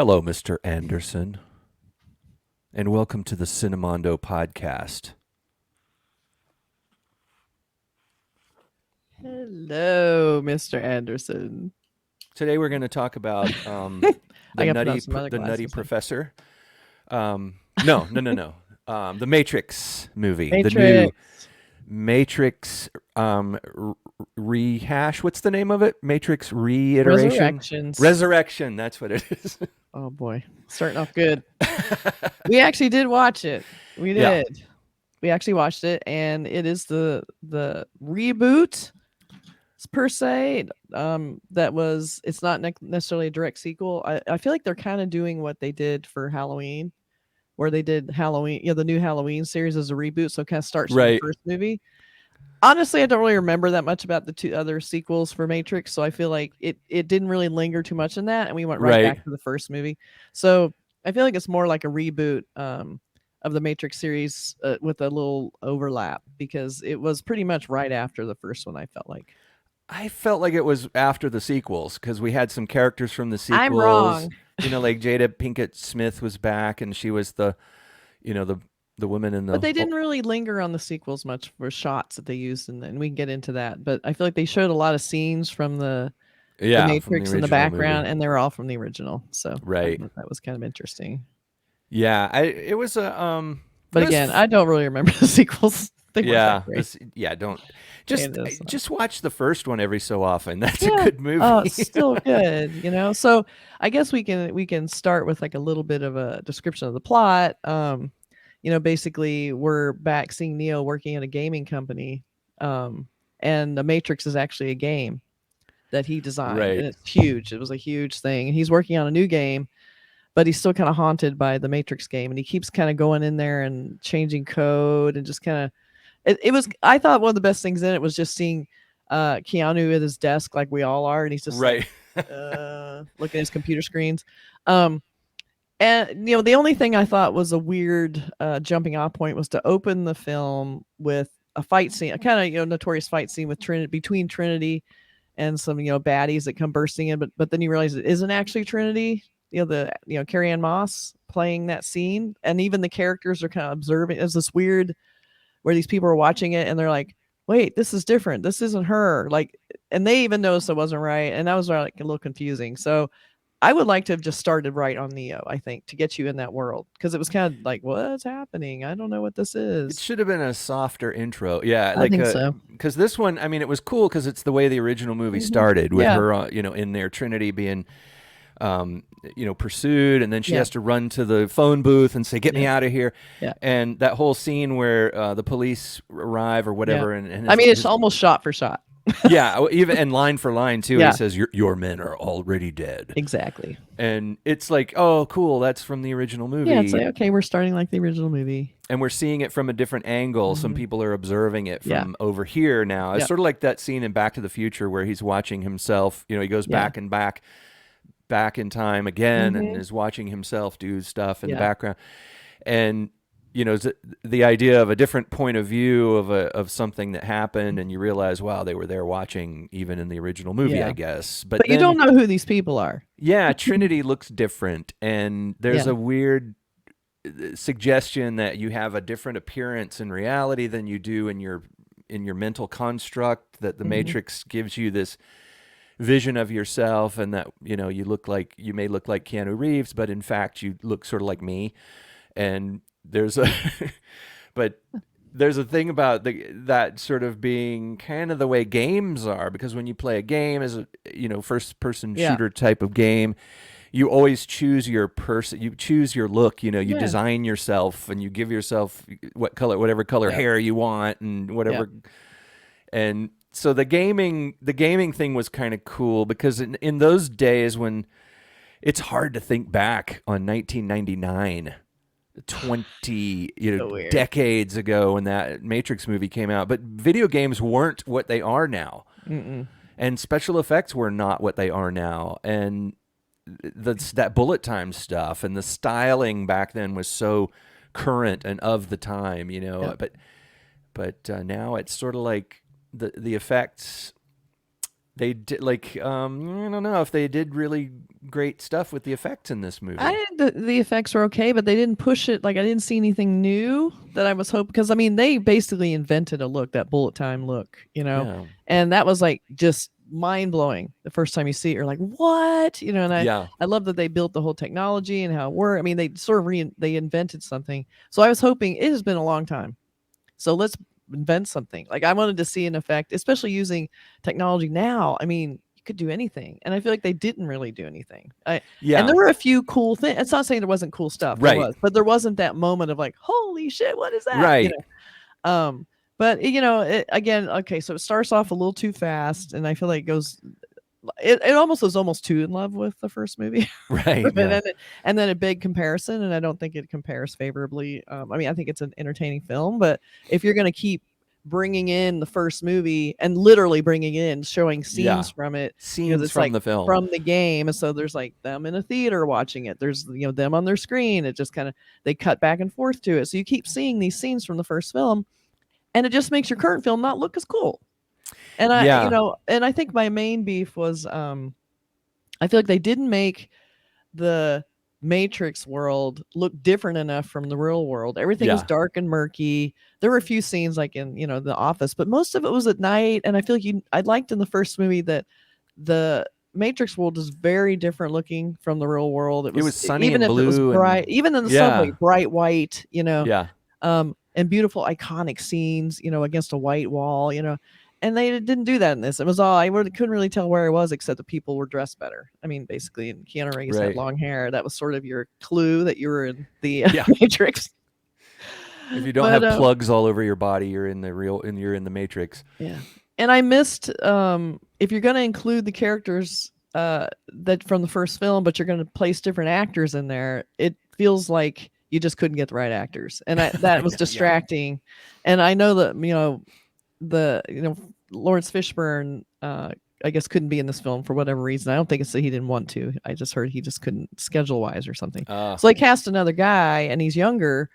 Hello, Mr. Anderson, and welcome to the Cinemondo podcast. Hello, Mr. Anderson. Today we're going to talk about I the got to put on nutty some other the nutty glasses. professor. No. The Matrix movie, the new Matrix. Matrix rehash. What's the name of it? Matrix reiteration, Resurrections. resurrection. That's what it is. Oh boy, starting off good. We actually did watch it. We Yeah, did. We actually watched it, and it is the reboot per se. That was. It's not necessarily a direct sequel. I feel like they're kind of doing what they did for Halloween, where they did Halloween. The new Halloween series as a reboot, so it kind of starts from the right, first movie. Honestly, I don't really remember that much about the two other sequels for Matrix, so I feel like it didn't really linger too much in that, and we went right right. back to the first movie. So I feel like it's more like a reboot of the Matrix series with a little overlap because it was pretty much right after the first one. I felt like I felt like it was after the sequels because we had some characters from the I'm sequels. wrong, Like Jada Pinkett Smith was back, and she was you know, the the woman in but the. they Oh, didn't really linger on the sequels much for shots that they used, and we can get into that. But I feel like they showed a lot of scenes from the yeah, from the Matrix in the original movie. background, and they were all from the original. So I Right. thought that was kind of interesting. Yeah. It was a But it was again, I don't really remember the sequels. They weren't that yeah, great. this yeah, don't And it's not. just watch the first one every so often. That's a Yeah. good Oh, movie. it's still good. So I guess we can start with like a little bit of a description of the plot. Basically we're back seeing Neo working at a gaming company. Um, and the Matrix is actually a game that he designed, Right. and it's huge. It was a huge thing. And he's working on a new game, but he's still kind of haunted by the Matrix game, and he keeps kind of going in there and changing code and just kind of it was. I thought one of the best things in it was just seeing Keanu at his desk like we all are, and he's just like Right. looking at his computer screens. Um, and the only thing I thought was a weird jumping off point was to open the film with a fight scene, a kind of notorious fight scene with Trinity between Trinity and some baddies that come bursting in, but then you realize it isn't actually Trinity. Carrie-Anne Moss playing that scene, and even the characters are kind of observing. It's this weird where these people are watching it and they're like, "Wait, this is different. This isn't her." Like, and they even noticed it wasn't right, and that was like a little confusing. So I would like to have just started right on Neo, I think, to get you in that world because it was kind of like, what's happening? I don't know what this It is. should have been a softer intro. Yeah, I think so. because this one, I mean, it was cool because it's the way the original movie Hmm. started with Yeah, her, in there, Trinity being, pursued, and then she yeah, has to run to the phone booth and say, "Get me yeah, out of here." yeah, And that whole scene where the police arrive or yeah. whatever, and I mean, it's his almost shot for shot. yeah, even and line for line too. He Yeah, says, your men are already dead," exactly. and it's like, oh, cool, that's from the original Yeah, it's movie. like, okay, we're starting like the original movie. And we're seeing it from a different angle. Some Hmm. people are observing it Yeah, from over here now. It's yeah, sort of like that scene in Back to the Future where he's watching himself. He goes yeah. back and back in time again, and Hmm. is watching himself do stuff in the Yeah, background. And the idea of a different point of view of something that happened, and you realize, wow, they were there watching even in the original movie, I yeah. guess. But But you don't then, know who these people are. yeah, Trinity looks different, and there's Yeah. a weird suggestion that you have a different appearance in reality than you do in your mental construct, that the Hmm. Matrix gives you this vision of yourself, and that you may look like Keanu Reeves, but in fact you look sort of like me. And there's a but there's a thing about that sort of being kind of the way games are, because when you play a game as a first person Yeah. shooter type of game, you always choose your person, you choose your look, you Yeah. design yourself, and you give yourself whatever color Yep. hair you want, and Yep. whatever. And so the gaming thing was kind of cool, because in those days, when it's hard to think back on 1999, 20 So weird. decades ago, when that Matrix movie came out, but video games weren't what they are now, Mm-mm. and special effects were not what they are now, and that bullet time stuff and the styling back then was so current and of the time, Yep. but now it's sort of like the effects they did like I don't know if they did really great stuff with the effects in this movie. The effects were okay, but they didn't push it. Like I didn't see anything new that I was hoping, because I mean they basically invented a look, that bullet time look, Yeah. and that was like just mind blowing the first time you see it. You're like, what, and Yeah. I love that they built the whole technology and how it worked. I mean, they sort of they invented something. So I was hoping, it has been a long time, so let's invent something. Like I wanted to see an effect, especially using technology now. I mean, you could do anything, and I feel like they didn't really do anything. And Yeah. there were a few cool things. It's not saying there wasn't cool stuff. There Right. was, but there wasn't that moment of like, holy shit, what is that? Right. But again, okay, so it starts off a little too fast, and I feel like it almost was almost too in love with the first movie. Right. and, Yeah. then, and then a big comparison, and I don't think it compares favorably. I mean, I think it's an entertaining film, but if you're going to keep bringing in the first movie and literally bringing in, showing Yeah. scenes from it, Scenes it's from like the film. from the game, and so there's like them in a theater watching it. There's them on their screen. It just kind of, they cut back and forth to it, so you keep seeing these scenes from the first film, and it just makes your current film not look as cool. And Yeah. and I think my main beef was I feel like they didn't make the Matrix world look different enough from the real world. Everything was Yeah. dark and murky. There were a few scenes like in, the office, but most of it was at night. And I feel like I liked in the first movie that the Matrix world is very different looking from the real world. It was sunny even and if it was blue bright, and even in the subway, yeah. bright white, Yeah. and beautiful iconic scenes, against a white wall, and they didn't do that in this. It was all, I really couldn't really tell where I was, except the people were dressed better. I mean, basically, and Keanu Reeves had Right. long hair. That was sort of your clue that you were in the Yeah. Matrix. If you don't But have plugs all over your body, you're in the Matrix. yeah, and I missed, if you're going to include the characters that from the first film, but you're going to place different actors in there, it feels like you just couldn't get the right actors, and that was Yeah. distracting. And I know that Lawrence Fishburne, I guess, couldn't be in this film for whatever reason. I don't think it's that he didn't want to. I just heard he just couldn't, schedule wise or something. So they cast another guy, and he's younger.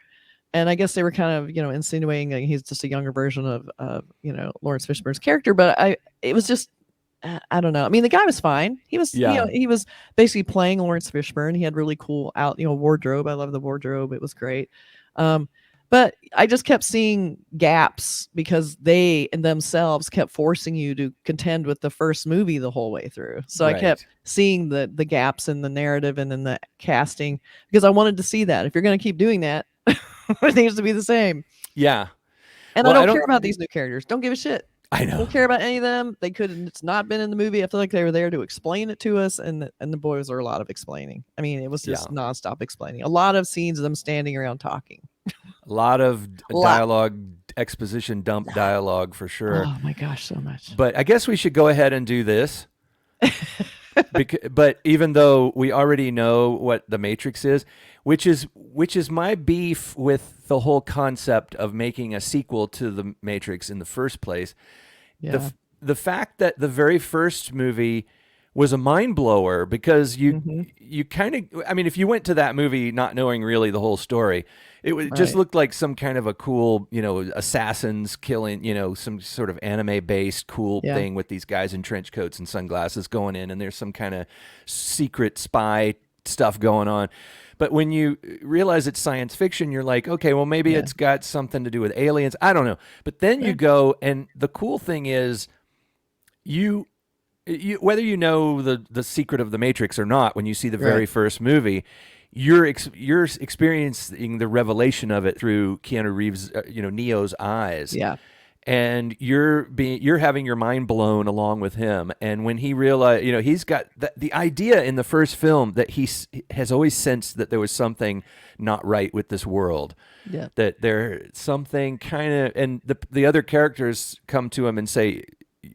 And I guess they were kind of, insinuating that he's just a younger version of Lawrence Fishburne's character. But it was just, I don't know. I mean, the guy was fine. He was, Yeah. he was basically playing Lawrence Fishburne. He had really cool wardrobe. I love the wardrobe. It was great. But I just kept seeing gaps because they and themselves kept forcing you to contend with the first movie the whole way through. So I kept seeing the gaps in the narrative and in the casting, because I wanted to see that. If you're going to keep doing that, it needs to be the same. Yeah. And Well, I don't care about these new characters. Don't give a shit. I know. Don't care about any of them. They could. It's not been in the movie. I feel like they were there to explain it to us, and the boys are a lot of explaining. I mean, it was just nonstop explaining. A lot of scenes of them standing around talking. A lot of dialogue, exposition dump dialogue for sure. Oh my gosh, so much. But I guess we should go ahead and do this. But even though we already know what the Matrix is, which is my beef with the whole concept of making a sequel to the Matrix in the first place. Yeah. The fact that the very first movie was a mind blower, because you kind of, I mean, if you went to that movie not knowing really the whole story, it just looked like some kind of a cool, assassins killing, some sort of anime based cool thing with these guys in trench coats and sunglasses going in, and there's some kind of secret spy stuff going on. But when you realize it's science fiction, you're like, okay, well, maybe it's got something to do with aliens. I don't know. But then you go, and the cool thing is you whether you know the secret of the Matrix or not, when you see the very first movie, you're experiencing the revelation of it through Keanu Reeves, Neo's eyes. Yeah. And you're having your mind blown along with him. And when he realized, he's got the idea in the first film that he has always sensed that there was something not right with this world. Yeah. That there's something kind of, and the other characters come to him and say,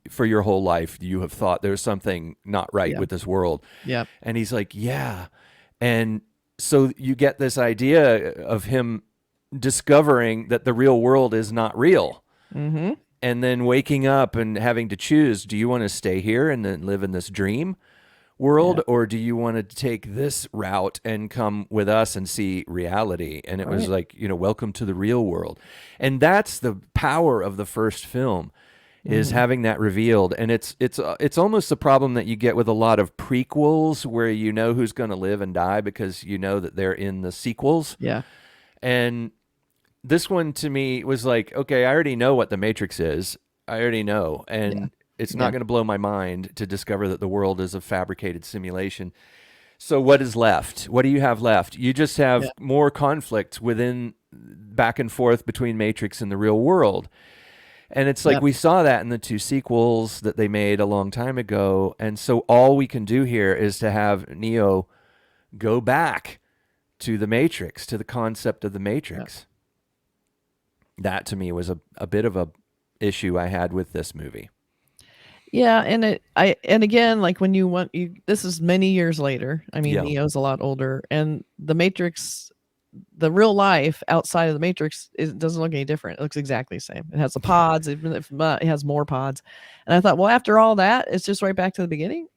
for your whole life, you have thought there's something not right with this world. Yeah. And he's like, yeah. And so you get this idea of him discovering that the real world is not real. Mm-hmm. And then waking up and having to choose, do you want to stay here and then live in this dream world, or do you want to take this route and come with us and see reality? And it was like, welcome to the real world. And that's the power of the first film. is Mhm. having that revealed. And it's almost the problem that you get with a lot of prequels where you know who's going to live and die because you know that they're in the sequels. Yeah. And this one to me was like, okay, I already know what the Matrix is. I already know. Yeah. And it's not Yeah. going to blow my mind to discover that the world is a fabricated simulation. So what is left? What do you have left? You just Yeah. have more conflict within back and forth between Matrix and the real world. And it's like Yep. we saw that in the two sequels that they made a long time ago. And so all we can do here is to have Neo go back to the Matrix, to the concept of the Yeah. Matrix. That to me was a bit of a issue I had with this movie. Yeah, and again, like when you want you this is many years later. I mean, Yeah. Neo's a lot older, and the Matrix, the real life outside of the Matrix doesn't look any different. It looks exactly the same. It has the pods, it has more pods. And I thought, well, after all that, it's just right back to the beginning.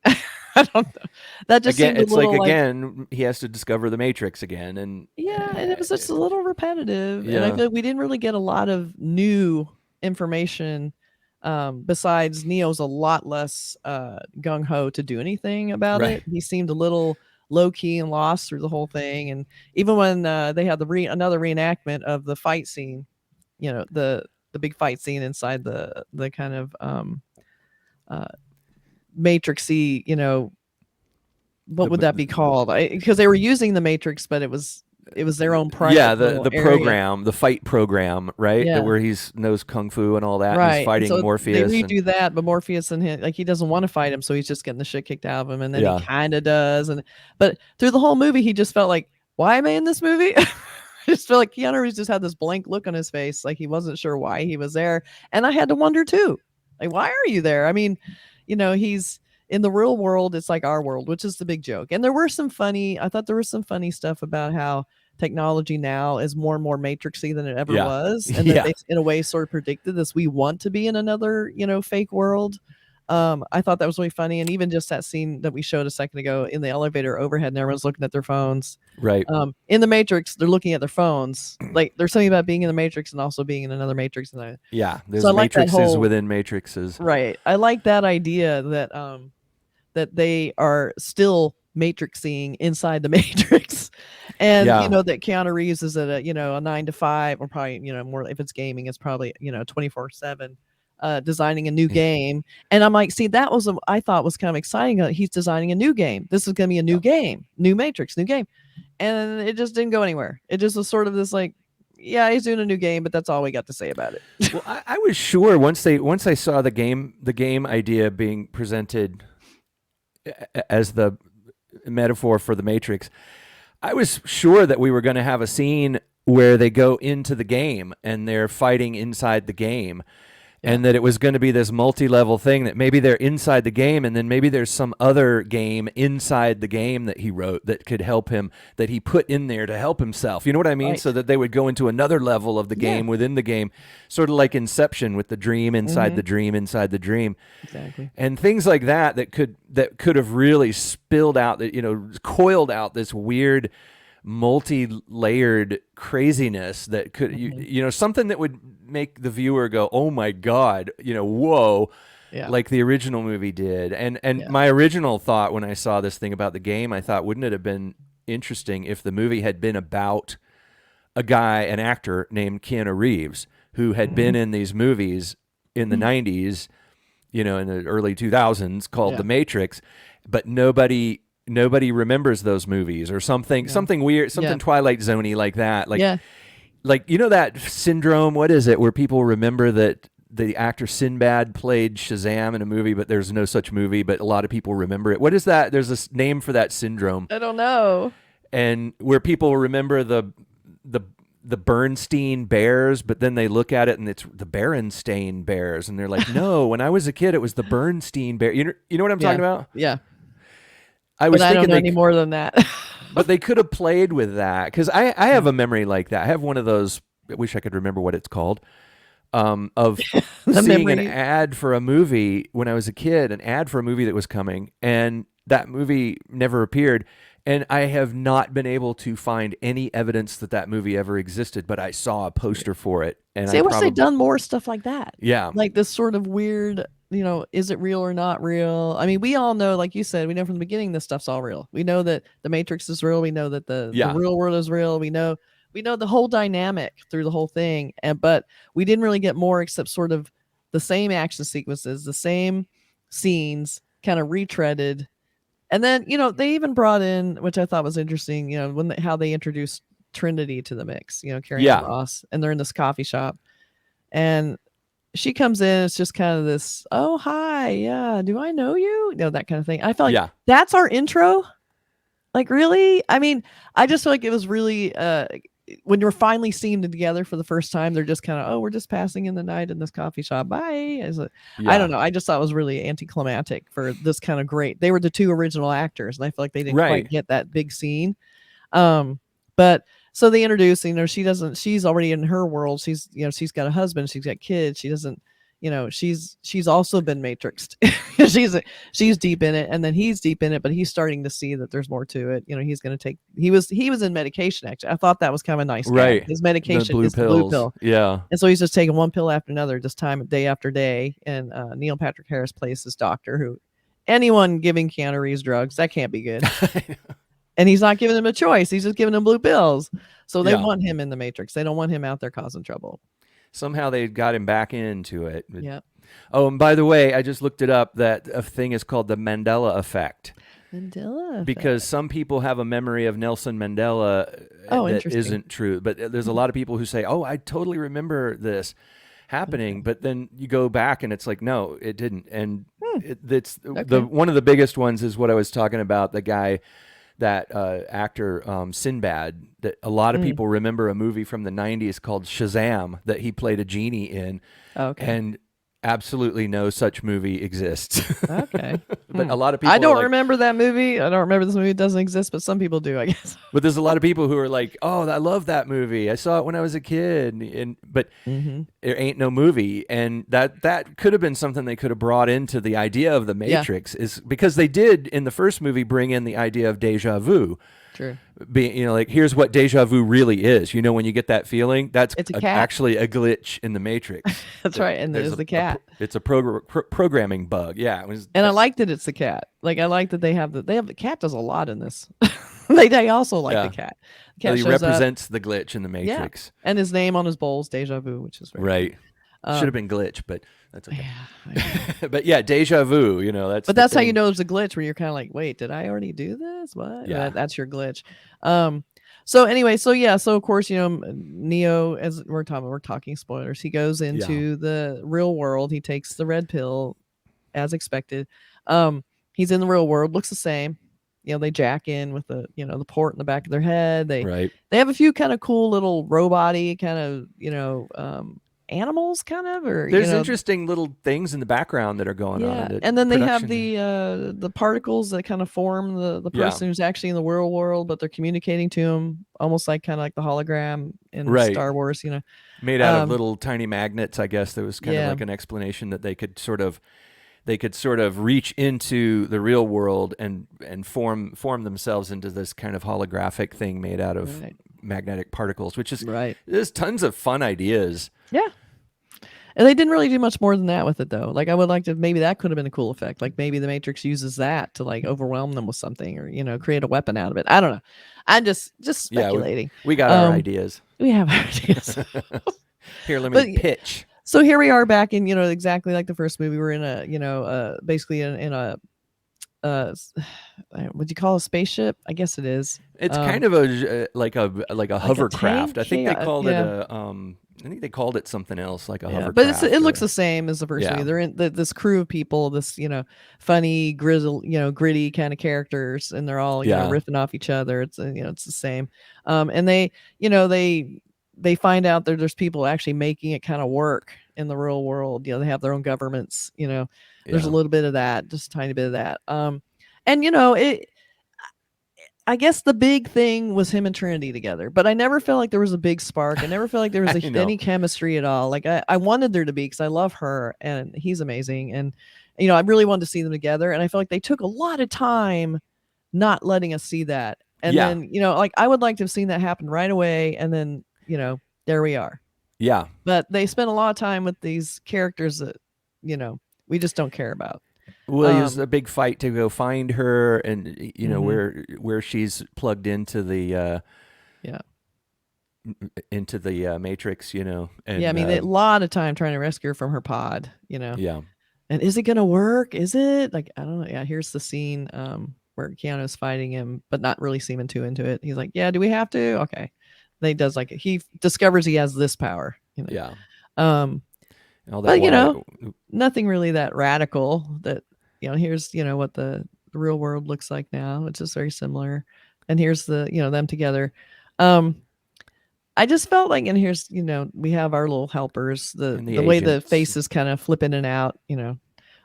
I don't know. That just Again, seemed a it's like little like, again he has to discover the Matrix again, and yeah, and it was just a little repetitive. And I yeah, feel like we didn't really get a lot of new information. Besides, Neo's a lot less gung ho to do anything about right, it. He seemed a little low key and lost through the whole thing. And even when they had another reenactment of the fight scene, the big fight scene inside the kind of uh, matrixy, what would that be called? Because they were using the Matrix, but it was their own yeah, private the little the area. program, the fight program, right, that Yeah, where he's knows kung fu and all that, and he's right. And fighting so they Morpheus, and redo that, but Morpheus and him, like he doesn't want to fight him, so he's just getting the shit kicked out of him, and then he yeah, kind of does, and but through the whole movie, he just felt like, why am I in this movie? I just feel like Keanu Reeves just had this blank look on his face, like he wasn't sure why he was there, and I had to wonder too, like why are you there? I mean, he's in the real world, it's like our world, which is the big joke. And I thought there was some funny stuff about how technology now is more and more matrixy than it ever yeah, was, and that yeah, they in a way sort of predicted this. We want to be in another, fake world. I thought that was really funny. And even just that scene that we showed a second ago in the elevator overhead, and everyone's looking at their phones. right, In the Matrix, they're looking at their phones. Like there's something about being in the Matrix and also being in another Matrix. yeah. So There's I like that matrices whole, within matrices. right. I like that idea that they are still matrixing inside the matrix. And Yeah, that Keanu Reeves is at a 9 to 5, or probably more if it's gaming, it's probably 24/7 designing a new game. And I'm like, see, that was I thought was kind of exciting. He's designing a new game. This is going to be a new game, new Matrix, new game. And it just didn't go anywhere. It just was sort of this like, yeah, he's doing a new game, but that's all we got to say about it. well, I was sure once I saw the game idea being presented as the metaphor for the Matrix, I was sure that we were going to have a scene where they go into the game and they're fighting inside the game, Yeah. and that it was going to be this multi-level thing, that maybe they're inside the game and then maybe there's some other game inside the game that he wrote that could help him, that he put in there to help himself. You know what I mean? Right. So that they would go into another level of the Yeah. game within the game, sort of like Inception with the dream inside Mhm. the dream inside the dream. Exactly. And things like that could have really spilled out, that coiled out this weird multi-layered craziness that could something that would make the viewer go, oh my god, whoa, Yeah. like the original movie did. And Yeah. my original thought when I saw this thing about the game, I thought, wouldn't it have been interesting if the movie had been about an actor named Keanu Reeves, who had been Mhm. in these movies in the 90s, in the early 2000s, called Yeah. The Matrix, but nobody remembers those movies, or something Yeah. something weird, something Yeah. Twilight Zoney like that, Yeah. like that syndrome, what is it, where people remember that the actor Sinbad played Shazam in a movie, but there's no such movie, but a lot of people remember it. What is that? There's a name for that syndrome, I don't know. and where people remember the Bernstein Bears, but then they look at it and it's the Berenstain Bears, and they're like, no, when I was a kid, it was the Bernstein Bear. You know what I'm Yeah. talking about? Yeah. I But was I don't thinking know any more than that. but they could have played with that, because I have a memory like that. I have one of those. I wish I could remember what it's called. Of The seeing an memory. ad for a movie when I was a kid, an ad for a movie that was coming, and that movie never appeared, and I have not been able to find any evidence that that movie ever existed. But I saw a poster for it, and See, I I wish they'd probably done more stuff like that. yeah, Like this sort of weird, is it real or not real? I mean, we all know, like you said, we know from the beginning this stuff's all real. We know that the Matrix is real. We know that the yeah, real world is real. We know the whole dynamic through the whole thing. But we didn't really get more except sort of the same action sequences, the same scenes, kind of retreaded. And then, they even brought in, which I thought was interesting, how they introduced Trinity to the mix, Carrie-Anne yeah, Moss, and they're in this coffee shop, and she comes in. It's just kind of this, oh hi, yeah, do I know you? That kind of thing. I felt like yeah, that's our intro. Like, really? I mean, I just feel like it was really when you're finally seeing them together for the first time, they're just kind of, oh, we're just passing in the night in this coffee shop. Bye. I don't yeah. know. I just thought it was really anticlimactic for this kind of great. They were the two original actors, and I feel like they didn't quite Right, get that big scene. But so they introduce, she's already in her world. She's got a husband, she's got kids. She doesn't, she's also been matrixed. she's deep in it, and then he's deep in it, but he's starting to see that there's more to it. He's going to take, he was in medication. Actually, I thought that was kind of a nice gag. right. His The medication blue is the blue pills. pill. Yeah. And so he's just taking one pill after another, just day after day. And Neil Patrick Harris plays his doctor, who anyone giving Keanu Reeves drugs, that can't be good. And he's not giving them a choice. He's just giving them blue pills. So they Yeah. want him in the Matrix. They don't want him out there causing trouble. Somehow they got him back into it. Yeah. Oh, and by the way, I just looked it up. That a thing is called the Mandela Effect. Mandela Effect. Because some people have a memory of Nelson Mandela Oh, that interesting. isn't true. But there's a lot of people who say, "Oh, I totally remember this happening," but then you go back and it's like, no, it didn't. And it's Okay. one of the biggest ones is what I was talking about. The guy, that actor Sinbad, that a lot of people remember a movie from the '90s called Shazam that he played a genie in, Okay. and absolutely no such movie exists. Okay. But a lot of people I are don't like, remember that movie. I don't remember this movie. It doesn't exist, but some people do, I guess. but there's a lot of people who are like, "Oh, I love that movie. I saw it when I was a kid." And but there ain't no movie, and that could have been something they could have brought into the idea of the Matrix, is because they did in the first movie bring in the idea of deja vu. True. Being, like, here's what deja vu really is. When you get that feeling, that's It's a cat. actually a glitch in the Matrix. That's right. And there's the cat. It's a programming bug. Yeah, it was. And I like that it's the cat. Like, I like that they have the cat does a lot in this. they also like Yeah. the cat. The cat He shows up. represents the glitch in the Matrix. And his name on his bowl's deja vu, which is very Right. Should have been glitch, but that's okay. Yeah. But yeah, deja vu. That's. But the that's how thing. you know there's a glitch, where you're kind of like, wait, did I already do this? What? Yeah. That's your glitch. So anyway, so of course, Neo, as we're talking spoilers, he goes into the real world. He takes the red pill as expected. He's in the real world, looks the same. They jack in with the port in the back of their head. They have a few kind of cool little robot-y kind of, animals kind of, or There's interesting little things in the background that are going on. And then they have production. the particles that kind of form the person who's actually in the real world, but they're communicating to him almost like kind of like the hologram in Star Wars, made out of little tiny magnets. I guess there was kind of like an explanation that they could sort of reach into the real world and form themselves into this kind of holographic thing made out of magnetic particles, which is there's tons of fun ideas. Yeah. And they didn't really do much more than that with it, though. Like, I would like to, maybe that could have been a cool effect. Like, maybe the Matrix uses that to like overwhelm them with something, or create a weapon out of it. I don't know. I'm just speculating. We got our ideas. We have our ideas. Here, let me pitch. So here we are back in, exactly like the first movie. We're in a, basically in a, would you call it a spaceship? I guess it is. It's kind of a hovercraft. I think they called it a. I think they called it something else, like a hovercraft. But it looks the same as the first movie. They're in this crew of people, this funny, gritty kind of characters, and they're all riffing off each other. It's it's the same. And they find out that there's people actually making it kind of work in the real world. They have their own governments. There's a little bit of that, just a tiny bit of that. And it. I guess the big thing was him and Trinity together, but I never felt like there was a big spark. I never felt like there was any chemistry at all. Like, I wanted there to be, because I love her and he's amazing. And I really wanted to see them together, and I feel like they took a lot of time not letting us see that. And Yeah. then, like I would like to have seen that happen right away, and then, there we are. Yeah. But they spent a lot of time with these characters that, we just don't care about. Well, it was Um, a big fight to go find her, and mhm, where she's plugged yeah. into the matrix, Yeah, I and mean, a lot of time trying to rescue her from her pod. yeah, And is it gonna work? Is it? Like, I don't know. Yeah, here's the scene where Keanu's fighting him, but not really seeming too into it. He's like, "Yeah, do we have to?" Okay. Then he does, like, he discovers he has this power. yeah, Um, all that but water. nothing really that radical. That here's what the real world looks like now. It's just very similar. And here's the them together. Um, I just felt like, and here's we have our little helpers. The And the the way the agents. faces kind of flip in and out.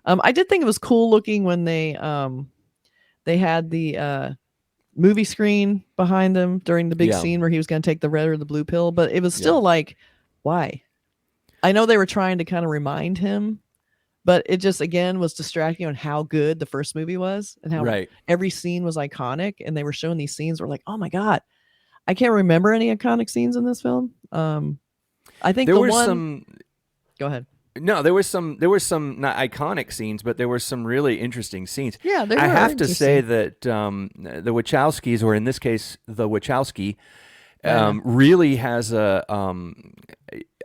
I did think it was cool looking when they had the movie screen behind them during the big Yeah, scene where he was going to take the red or the blue pill, but it was yeah, still like, why? I know they were trying to kind of remind him, but it just again was distracting on how good the first movie was and how right. every scene was iconic, and they were showing these scenes where like, oh my god, I can't remember any iconic scenes in this film. I think There the were one. some. Go ahead. No, there were some not iconic scenes, but there were some really interesting scenes. Yeah, they I were have to say interesting. that the Wachowskis, or in this case, the Wachowski, Yeah. really has a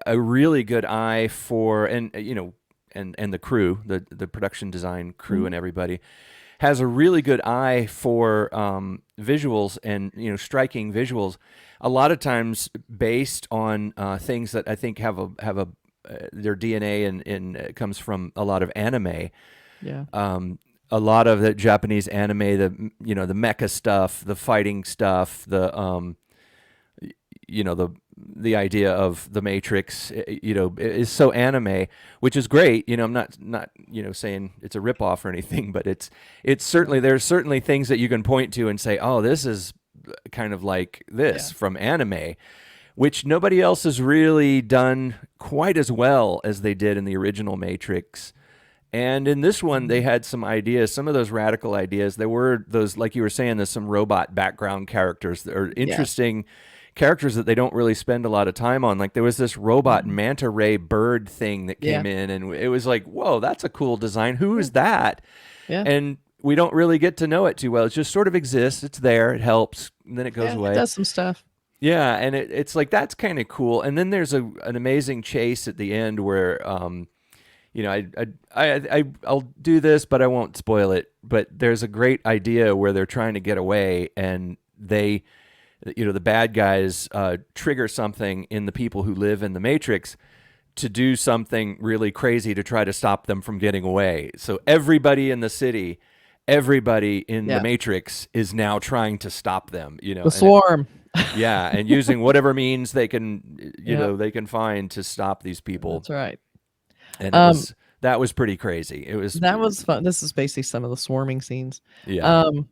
really good eye for, and and the crew, the production design crew, Mhm. and everybody has a really good eye for visuals, and striking visuals. A lot of times based on things that I think have a their DNA, and it comes from a lot of anime. Yeah. Um, a lot of the Japanese anime, the mecha stuff, the fighting stuff, the idea of the Matrix, is so anime, which is great. I'm not saying it's a ripoff or anything, but it's Yeah. certainly, there's certainly things that you can point to and say, oh, this is kind of like this Yeah. from anime, which nobody else has really done quite as well as they did in the original Matrix. And in this one, they Mhm. had some ideas, some of those radical ideas. There were those, like you were saying, there's some robot background characters that are Yeah. interesting characters that they don't really spend a lot of time on. Like there was this robot Mhm. manta ray bird thing that Yeah. came in, and it was like, whoa, that's a cool design. Who Yeah. is that? Yeah. And we don't really get to know it too well. It just sort of exists. It's there. It helps. And then it goes Yeah. It away. does some stuff. Yeah, and it's like that's kind of cool. And then there's an amazing chase at the end where I'll do this, but I won't spoil it. But there's a great idea where they're trying to get away, and the bad guys trigger something in the people who live in the Matrix to do something really crazy to try to stop them from getting away. So everybody in the city, everybody in the Yeah. Matrix is now trying to stop them. The And swarm. yeah, and using whatever means Yeah. they can find to stop these people. That's right. And Um, that was pretty crazy. It was, that was fun. This is basically some of the swarming scenes. yeah, Um,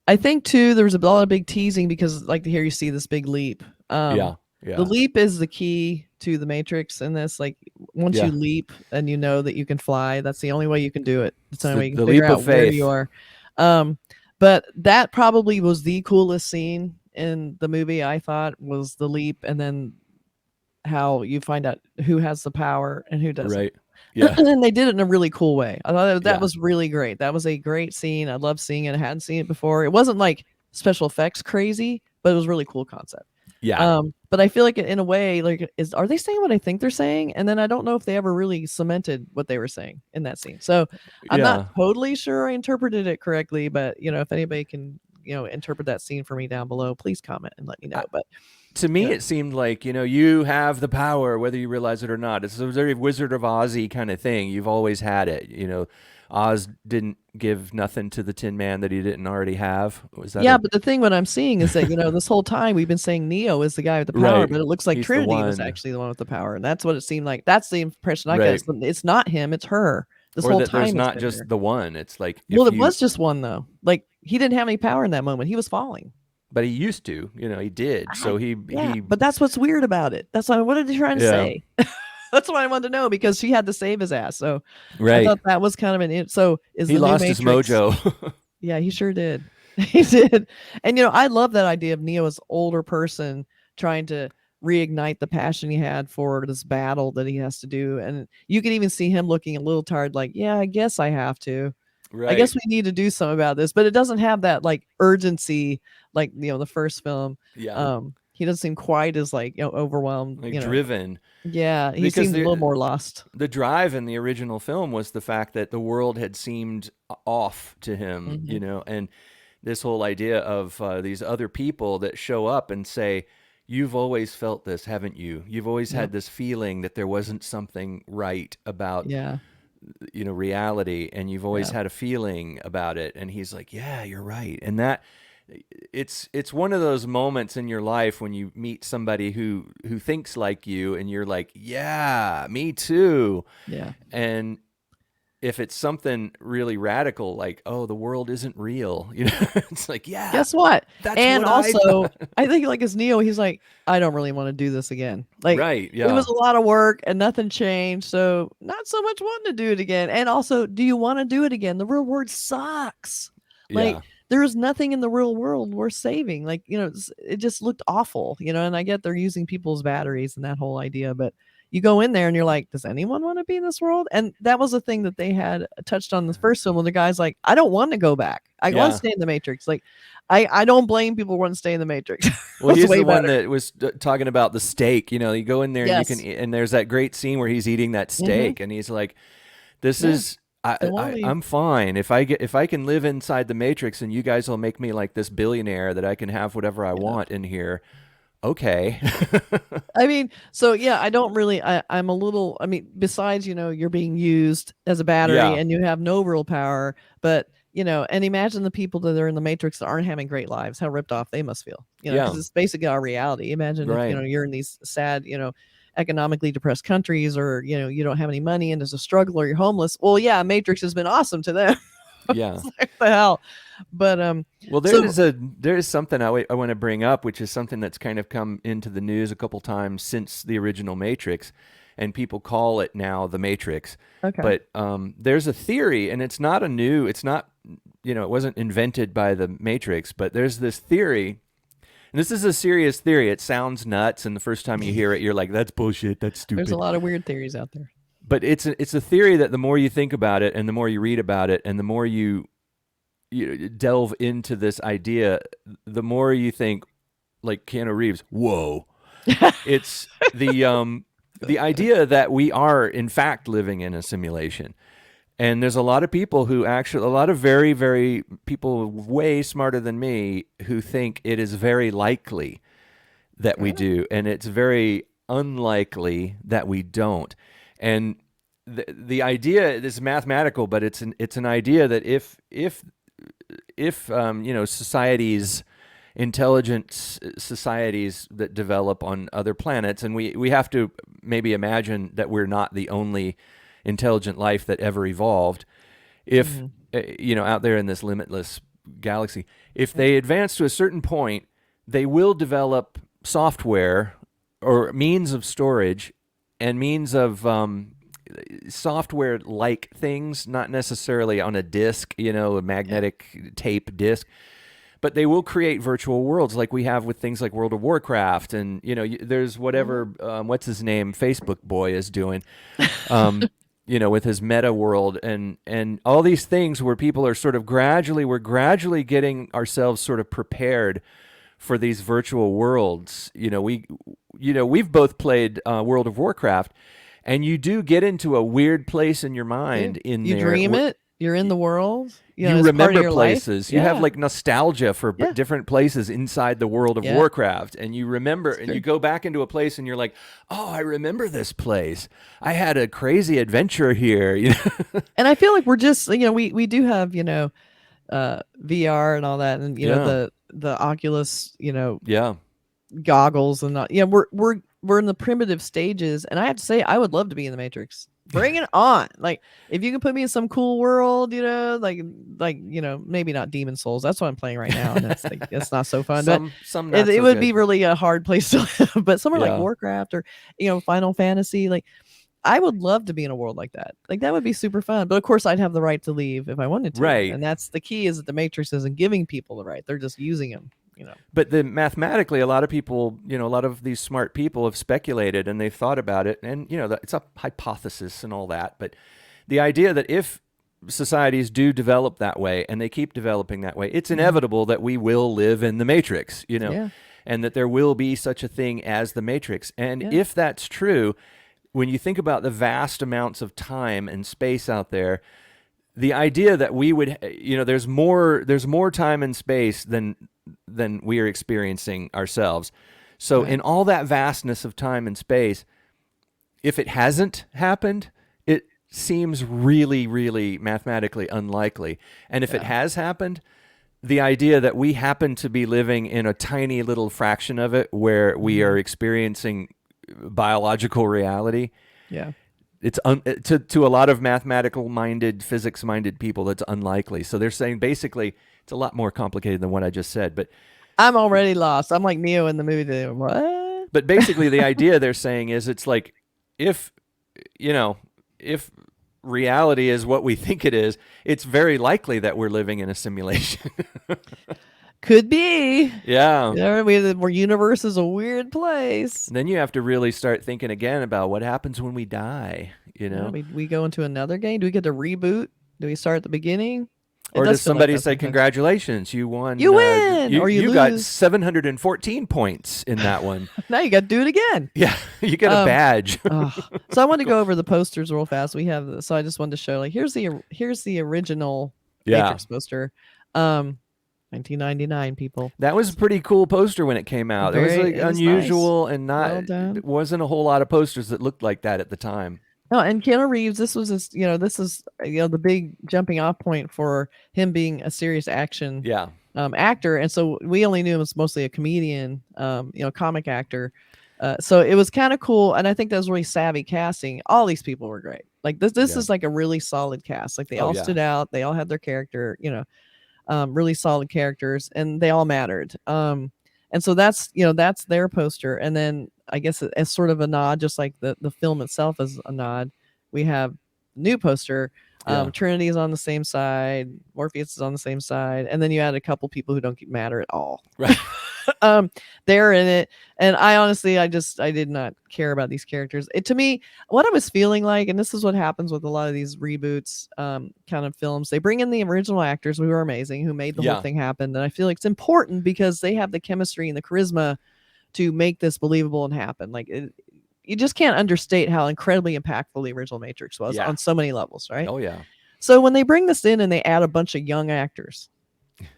I think too there was a lot of big teasing because like here you see this big leap. yeah, The yeah, leap is the key to the Matrix in this. Like once you yeah. leap and you know that you can fly, that's the only way you can do it. It's It's the only way you can the figure leap of out where you faith. are. Um, but that probably was the coolest scene in the movie. I thought was the leap, and then how you find out who has the power and who doesn't. Right. Yeah, And then they did it in a really cool way. I thought that yeah, was really great. That was a great scene. I love seeing it. I hadn't seen it before. It wasn't like special effects crazy, but it was really cool concept. yeah, But I feel like in a way, like, are they saying what I think they're saying? And then I don't know if they ever really cemented what they were saying in that scene. So I'm not yeah. totally sure I interpreted it correctly, but if anybody can, interpret that scene for me down below, please comment and let me know. But To me, yeah, it seemed like, you have the power, whether you realize it or not. It's a very Wizard of Ozzy kind of thing. You've always had it. Oz didn't give nothing to the Tin Man that he didn't already have. Was that yeah. a But the thing what I'm seeing is that this whole time we've been saying Neo is the guy with the power, right? but it looks like He's the Trinity was one, actually the one with the power, and that's what it seemed like. That's the impression I got. right? It's not him, it's her. This Or whole that there's time it's not been her. just the one. It's like Well, if it you, was just one though. Like he didn't have any power in that moment. He was falling. but he used to, he did. I So yeah, he, but that's what's weird about it. That's what are they trying to yeah. say? That's what I wanted to know because she had to save his ass. So I Right. thought that was kind of so is He the new lost his Matrix. mojo. Yeah, he sure did. He did. And I love that idea of Neo as older person trying to reignite the passion he had for this battle that he has to do. And you can even see him looking a little tired, like, yeah, I guess I have to. I Right. guess we need to do something about this. But it doesn't have that like urgency like the first film. Yeah. He doesn't seem quite as like overwhelmed, Like driven. Yeah, he Because seemed a little more lost. the drive in the original film was the fact that the world had seemed off to him, Hmm. and this whole idea of these other people that show up and say, "You've always felt this, haven't you? You've always Yep. had this feeling that there wasn't something right about Yeah. reality, and you've always Yeah. had a feeling about it." And he's like, "Yeah, you're right." And that it's one of those moments in your life when you meet somebody who thinks like you, and you're like, "Yeah, me too." Yeah. And if it's something really radical, like, "Oh, the world isn't real," it's like, "Yeah, Guess what? that's And what I also, thought." I think like as Neo, he's like, I don't really want to do this again. Like Right? it was Yeah, a lot of work and nothing changed. So not so much wanting to do it again. And also, do you want to do it again? The real world sucks. Like yeah, there is nothing in the real world worth saving. Like, it just looked awful, and I get they're using people's batteries and that whole idea, but you go in there and you're like, does anyone want to be in this world? And that was a thing that they had touched on the first film when the guy's like, I don't want to go back. I want to yeah. stay in the Matrix. Like, I don't blame people who want to stay in the Matrix. Well, It's he's way the one better. that was talking about the steak. You go in there and you can, Yes. and there's that great scene where he's eating that Hmm. steak, and he's like, "This Yeah. is Don't want to leave. I'm fine if I can live inside the Matrix, and you guys will make me like this billionaire that I can have whatever I Yeah. want in here." Okay. I mean, so yeah, I don't really. I'm a little. I mean, besides, you're being used as a battery Yeah. and you have no real power. But and imagine the people that are in the Matrix that aren't having great lives. How ripped off they must feel. Because Yeah. it's basically our reality. Imagine if Right. you're in these sad, economically depressed countries, or you don't have any money and there's a struggle, or you're homeless. Well, yeah, Matrix has been awesome to them. Yeah. It's like, what the hell? But Well, so there is something I want to bring up, which is something that's kind of come into the news a couple times since the original Matrix, and people call it now the Matrix. okay, But there's a theory, and it's not, it wasn't invented by the Matrix, but there's this theory, and this is a serious theory. It sounds nuts, and the first time you hear it, you're like, "That's bullshit. That's there's a stupid." lot of weird theories out there. But it's a theory that the more you think about it, and the more you read about it, and the more you delve into this idea, the more you think, like Keanu Reeves, whoa. It's the idea that we are in fact living in a simulation. And there's a lot of people who actually, a lot of very, very people way smarter than me who think it is very likely that we do, and it's very unlikely that we don't. And the idea is mathematical, but it's an idea that if societies, intelligent societies that develop on other planets, and we have to maybe imagine that we're not the only intelligent life that ever evolved, if Mhm. out there in this limitless galaxy, if they advance to a certain point, they will develop software or means of storage and means of software like things, not necessarily on a disc, a Yeah. magnetic tape disc, but they will create virtual worlds like we have with things like World of Warcraft. And, there's Mhm. whatever, what's his name, Facebook boy is doing, um, with his meta world and all these things where people are we're gradually getting ourselves sort of prepared for these virtual worlds. We've both played World of Warcraft, and you do get into a weird place in your Yeah. mind in You there. dream it, you're in the world, You it's part of remember your life. places. You have Yeah. like nostalgia for Yeah. different places inside the World of Yeah. Warcraft, and you remember, It's and you true. go back into a place, and you're like, "Oh, I remember this place. I had a crazy adventure here." And I feel like we're just, we do have, VR and all that, and Yeah, the Oculus, yeah, goggles and not, yeah, we're in the primitive stages, and I have to say I would love to be in the Matrix. Bring it on. Like if you can put me in some cool world, maybe not Demon Souls. That's what I'm playing right now, and it's like it's not so fun. But some it, not it so would be good. really a hard place to live. But somewhere like Yeah, Warcraft or Final Fantasy, like I would love to be in a world like that. Like that would be super fun. But of course, I'd have the right to leave if I wanted to. Right. And that's the key: is that the Matrix isn't giving people the right; they're just using them. But then mathematically, a lot of people, a lot of these smart people have speculated and they've thought about it, and it's a hypothesis and all that. But the idea that if societies do develop that way and they keep developing that way, it's inevitable that we will live in the Matrix, Yeah. and that there will be such a thing as the Matrix. And Yeah. if that's true, when you think about the vast amounts of time and space out there, the idea that we would, there's more time and space than we are experiencing ourselves. So Right. in all that vastness of time and space, if it hasn't happened, it seems really, really mathematically unlikely. And if it Yeah. has happened, the idea that we happen to be living in a tiny little fraction of it where we are experiencing biological reality, Yeah. it's to a lot of mathematical minded, physics minded people, that's unlikely. So they're saying basically it's a lot more complicated than what I just said. But I'm already lost. I'm like Neo in the movie. What? basically the idea they're saying is it's like if if reality is what we think it is, it's very likely that we're living in a simulation. Could be. Yeah. Where universe is a weird place. And then you have to really start thinking again about what happens when we die, Yeah, we go into another game. Do we get to reboot? Do we start at the beginning? Or does somebody say, sometimes. congratulations, you won. You win, or you got lose. 714 points in that one. Now you got to do it again. Yeah, you get a badge. So I want to go over the posters real fast. We have so I just wanted to show, like, here's the original Matrix poster. 1999, people. That was a pretty cool poster when it came out. It was like unusual nice. And not it wasn't a whole lot of posters that looked like that at the time. No, and Keanu Reeves, this is the big jumping off point for him being a serious action actor. And so we only knew him as mostly a comedian, comic actor. So it was kind of cool, and I think that was really savvy casting. All these people were great. Like this is like a really solid cast. Like they all stood out. They all had their character, really solid characters, and they all mattered. And so that's their poster. And then I guess as sort of a nod, just like the film itself is a nod, we have new poster. Trinity is on the same side, Morpheus is on the same side, and then you add a couple people who don't matter at all. Right. They're in it, and I honestly, I did not care about these characters. To me, what I was feeling like, and this is what happens with a lot of these reboots, kind of films, they bring in the original actors who are amazing, who made the whole thing happen, and I feel like it's important because they have the chemistry and the charisma to make this believable and happen. Like you just can't understate how incredibly impactful the original Matrix was on so many levels, right? Oh yeah. So when they bring this in and they add a bunch of young actors,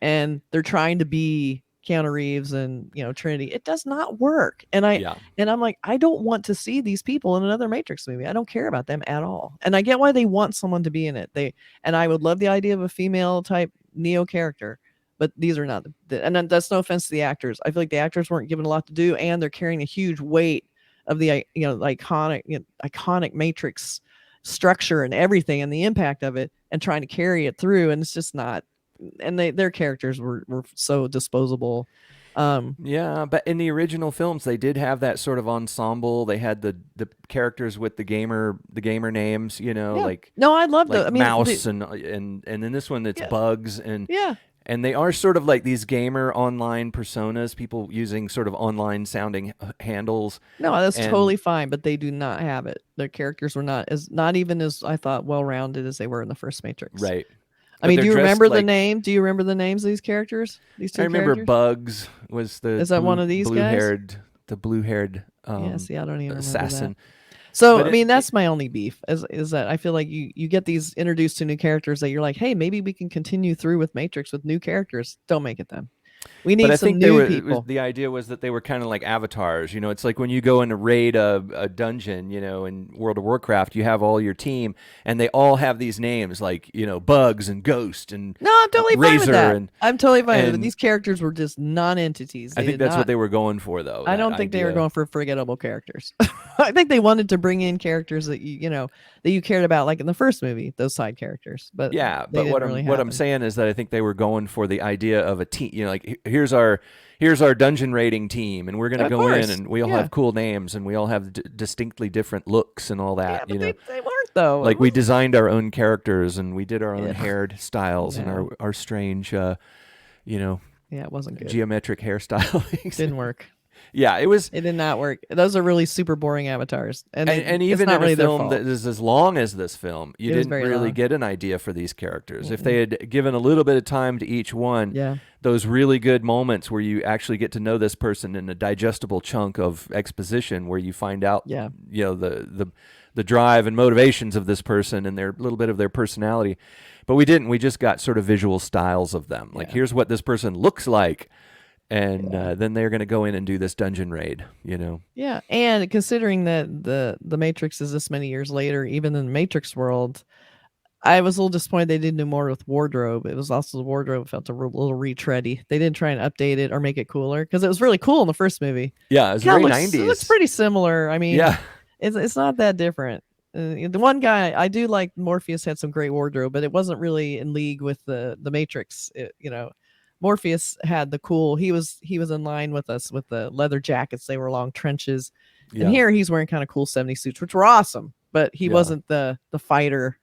and they're trying to be Keanu Reeves and Trinity, it does not work. And I'm like, I don't want to see these people in another Matrix movie. I don't care about them at all. And I get why they want someone to be in it. And I would love the idea of a female type Neo character, but these are not. And that's no offense to the actors. I feel like the actors weren't given a lot to do, and they're carrying a huge weight of the iconic Matrix structure and everything, and the impact of it, and trying to carry it through. And it's just not. And their characters were so disposable. But in the original films, they did have that sort of ensemble. They had the characters with the gamer names, like no, I love like Mouse and in this one it's Bugs and they are sort of like these gamer online personas, people using sort of online sounding handles. No, that's totally fine, but they do not have it. Their characters were not even as I thought well-rounded as they were in the first Matrix. Right. I mean, do you remember the name? Do you remember the names of these characters? These two I remember characters? Bugs was the Is that one of these guys? The blue-haired see, I don't even assassin. Remember that. So, I mean, that's my only beef is that I feel like you get these introduced to new characters that you're like, hey, maybe we can continue through with Matrix with new characters. Don't make it them. We need some new people. The idea was that they were kind of like avatars. It's like when you go in to raid a dungeon, in World of Warcraft, you have all your team, and they all have these names like, Bugs and Ghost and No, I'm totally fine with that. I'm totally fine with it. These characters were just non-entities. I think that's what they were going for, though. I don't think they were going for forgettable characters. I think they wanted to bring in characters that you cared about, like in the first movie, those side characters. But what I'm saying is that I think they were going for the idea of a team. Like here's our dungeon raiding team, and we're going to Of go in, course. and we all Yeah. have cool names, and we all have distinctly different looks and all Yeah, that. but they weren't though. It Like we was designed our own characters, and we did our own yeah. hair styles and No. our strange, you know, Yeah, it wasn't good. geometric hairstylings. Didn't work. Yeah, it was. It did not work. Those are really super boring avatars, and And it's even not in a really their film fault. that is as long as this film, you It was didn't very really long. get an idea for these characters. If Mm-mm. they had given a little bit of time to each one, Yeah. those really good moments where you actually get to know this person in a digestible chunk of exposition, where you find out, Yeah. the drive and motivations of this person and their little bit of their personality. But we didn't. We just got sort of visual styles of them. Like, Yeah. here's what this person looks like. And Yeah. then they're going to go in and do this dungeon raid, you know? Yeah, and considering that the Matrix is this many years later, even in the Matrix world, I was a little disappointed they didn't do more with wardrobe. It was also the wardrobe felt a little retready. They didn't try and update it or make it cooler because it was really cool in the first movie. Yeah, it's Kinda very looks, it 90s. looks pretty similar. I mean, Yeah. it's not that different. The one guy I do like, Morpheus had some great wardrobe, but it wasn't really in league with the Matrix. Morpheus had the cool. He was in line with us with the leather jackets. They were long trenches, Yeah. and here he's wearing kind of cool 70s suits, which were awesome. But he Yeah. wasn't the fighter,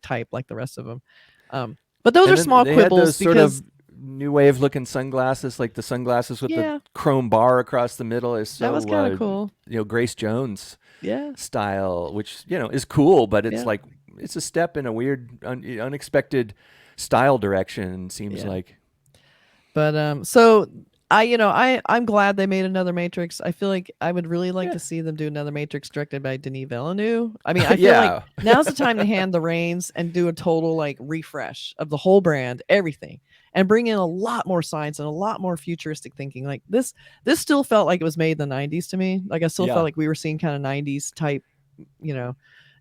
type like the rest of them. But those And are then small they had quibbles those sort because of new wave looking sunglasses, like the sunglasses with Yeah. the chrome bar across the middle is so that was kind of cool. Grace Jones Yeah, style, which is cool, but it's Yeah. like it's a step in a weird unexpected style direction, seems Yeah. like. but so I'm glad they made another Matrix. I feel like I would really like Yeah. to see them do another Matrix directed by Denis Villeneuve. I mean, I feel Yeah. like now's the time to hand the reins and do a total like refresh of the whole brand, everything, and bring in a lot more science and a lot more futuristic thinking. Like this still felt like it was made in the 90s to me. Like I still Yeah. felt like we were seeing kind of 90s type,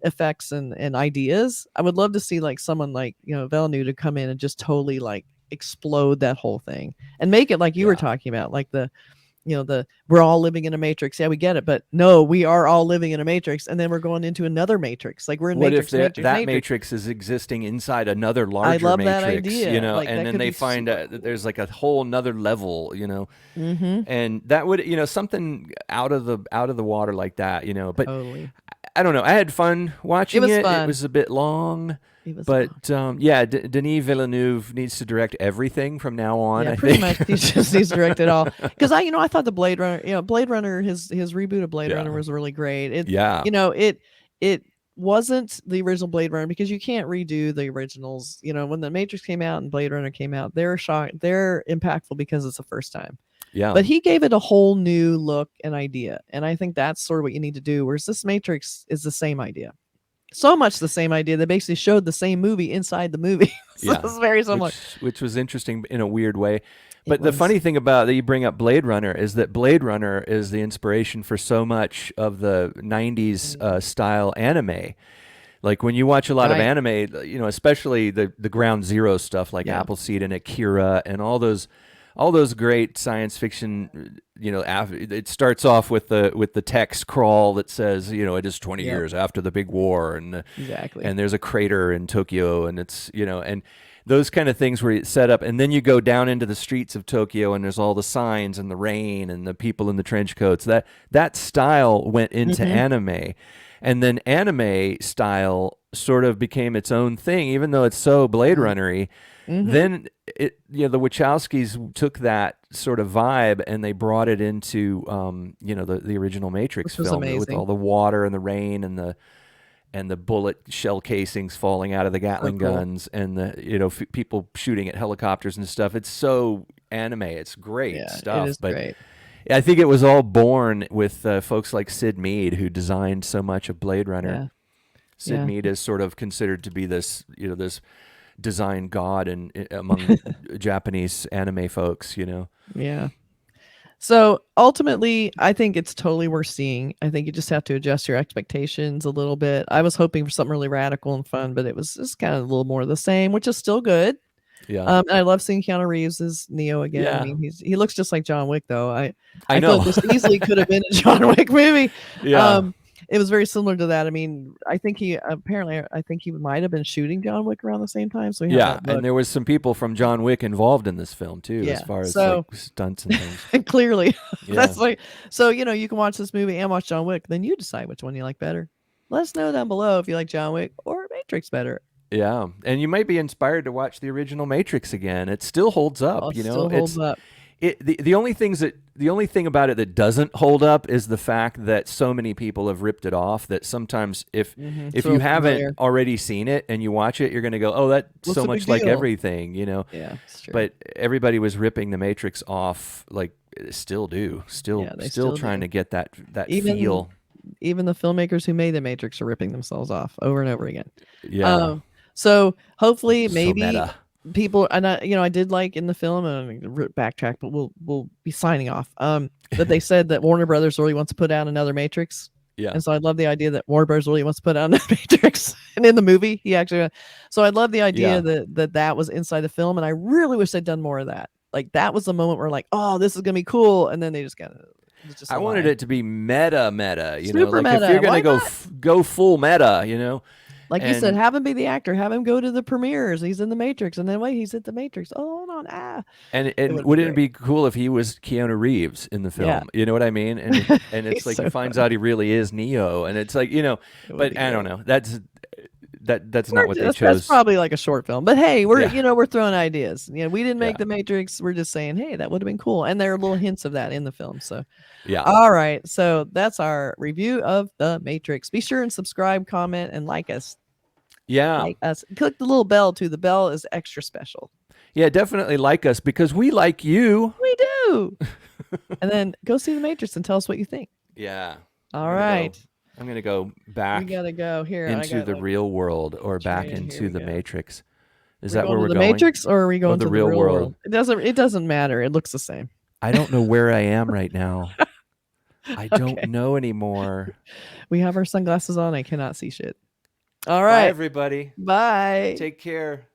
effects and ideas. I would love to see like someone like, Villeneuve to come in and just totally like explode that whole thing and make it like you were Yeah. talking about, like the we're all living in a matrix. Yeah, we get it, but no, we are all living in a matrix, and then we're going into another matrix. Like we're in What matrix, if matrix, that matrix. matrix is existing inside another larger love that matrix, idea. Like, that and then could they be find super that there's like a whole nother level, Mm-hmm. and that would, something out of the water like that, but Totally. I don't know. I had fun watching was it. fun. It was a bit long, It was but Denis Villeneuve needs to direct everything from now on. yeah, I pretty think. much he just needs to direct it all. Because I thought the Blade Runner, his reboot of Blade Yeah. Runner was really great. It Yeah. it wasn't the original Blade Runner because you can't redo the originals. When the Matrix came out and Blade Runner came out, they're impactful because it's the first time. Yeah. But he gave it a whole new look and idea, and I think that's sort of what you need to do. Whereas this Matrix is the same idea. So much the same idea. They basically showed the same movie inside the movie. So Yeah. it's very similar. Which was interesting in a weird way. But the was. funny thing about that you bring up Blade Runner is that Blade Runner is the inspiration for so much of the 90s style anime. Like when you watch a lot of Right. anime, especially the Ground Zero stuff like Yeah. Appleseed and Akira and all those great science fiction, it starts off with the text crawl that says, it is 20 Yep. years after the big war, and Exactly. and there's a crater in Tokyo, and it's, and those kind of things where you set up, and then you go down into the streets of Tokyo, and there's all the signs and the rain and the people in the trench coats. That style went into Mhm. anime, and then anime style sort of became its own thing, even though it's so Blade Runner-y. Mhm. Then the Wachowskis took that sort of vibe and they brought it into the original Matrix Which was film with amazing. all the water and the rain and the bullet shell casings falling out of the Gatling cool. guns and the people shooting at helicopters and stuff. It's so anime. It's great Yeah, stuff. it is but great. I think it was all born with folks like Sid Mead, who designed so much of Blade Runner. Yeah. Sid Yeah. Mead is sort of considered to be this design god among Japanese anime folks. Yeah. So ultimately, I think it's totally worth seeing. I think you just have to adjust your expectations a little bit. I was hoping for something really radical and fun, but it was just kind of a little more of the same, which is still good. Yeah. And I love seeing Keanu Reeves as Neo again. Yeah. I mean, he looks just like John Wick, though. I I feel know. like this easily could have been a John Wick movie. Yeah. it was very similar to that. I mean, I think he might have been shooting John Wick around the same time, so he had Yeah, that and look. there was some people from John Wick involved in this film too, as Yeah. far as like So stunts and things. clearly, Yeah. that's like so you can watch this movie and watch John Wick, then you decide which one you like better. Let us know down below if you like John Wick or Matrix better. Yeah, and you might be inspired to watch the original Matrix again. It still holds Oh, up, it still holds It's up. the only thing about it that doesn't hold up is the fact that so many people have ripped it off that sometimes if So you haven't familiar. already seen it and you watch it, you're going to go, "Oh, that's What's so the big much like deal? everything." Yeah, it's true. But everybody was ripping the Matrix off like Yeah, they still still trying do. to get that Even feel. even the filmmakers who made the Matrix are ripping themselves off over and over again. Yeah. Um, so hopefully, So maybe meta. people, and I did like in the film, and I'm gonna backtrack, but we'll be signing off. That they said that Warner Brothers really wants to put out another Matrix, Yeah. and so I love the idea that Warner Brothers really wants to put out another Matrix, and in the movie he actually. So I love the idea Yeah. that was inside the film, and I really wish they'd done more of that. Like that was the moment where like, oh, this is gonna be cool, and then they just kind of it was just I a wanted lie. it to be meta, Super like if you're meta. going to Why not? go full meta, Like you said, and have him be the actor. Have him go to the premieres. He's in the Matrix, and then wait, he's at the Matrix. Oh, hold on. It would be wouldn't it great. be cool if he was Keanu Reeves in the Yeah, film? You know what I mean? And it's he's like he so finds funny. out he really is Neo, and it's like It would but be I don't great. know. That's not what they That's chose. probably like a short film, but hey, we're Yeah, we're throwing ideas. We didn't make yeah, the Matrix. We're just saying, hey, that would have been cool, and there are little hints of that in the film. So, yeah, all right, so that's our review of the Matrix. Be sure and subscribe, comment, and like us. yeah, Like us. Click the little bell too. The bell is extra special. yeah. Definitely like us because we like you. We do. And then go see the Matrix and tell us what you think. Yeah, All right. I'm gonna go We back gotta go here. I into got the like real world or back train. Here into we the go. Matrix. Is We're that going where to we're the going? Matrix or are we Or going the to the real real world? world? It doesn't matter. It looks the same. I don't know where I am right now. I don't Okay. know anymore. We have our sunglasses on. I cannot see shit. All Bye, right. everybody. Bye. Take care.